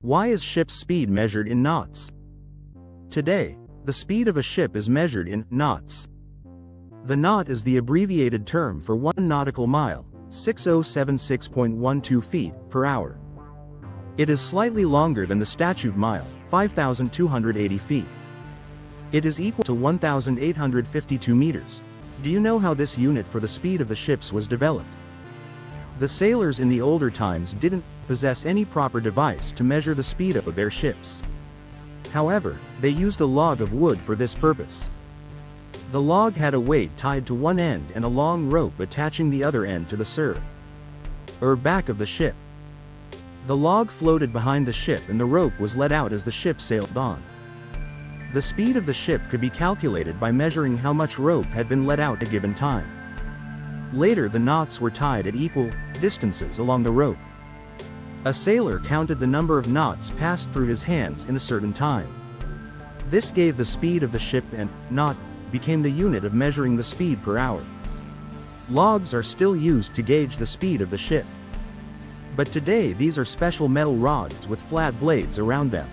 Why is ship's speed measured in knots? Today, the speed of a ship is measured in knots. The knot is the abbreviated term for 1 nautical mile, 6076.12 feet per hour. It is slightly longer than the statute mile, 5,280 feet. It is equal to 1,852 meters. Do you know how this unit for the speed of the ships was developed? The sailors in the older times didn't possess any proper device to measure the speed of their ships. However, they used a log of wood for this purpose. The log had a weight tied to one end and a long rope attaching the other end to the back of the ship. The log floated behind the ship and the rope was let out as the ship sailed on. The speed of the ship could be calculated by measuring how much rope had been let out at a given time. Later the knots were tied at equal distances along the rope. A sailor counted the number of knots passed through his hands in a certain time. This gave the speed of the ship and knot became the unit of measuring the speed per hour. Logs are still used to gauge the speed of the ship. But today these are special metal rods with flat blades around them.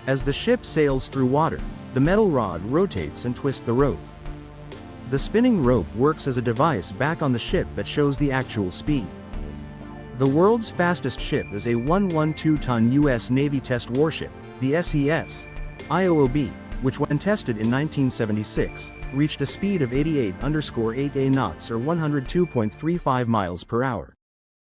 As the ship sails through water, the metal rod rotates and twists the rope. The spinning rope works as a device back on the ship that shows the actual speed. The world's fastest ship is a 112-ton U.S. Navy test warship, the SES IOOB, which when tested in 1976, reached a speed of 88_8A knots or 102.35 miles per hour.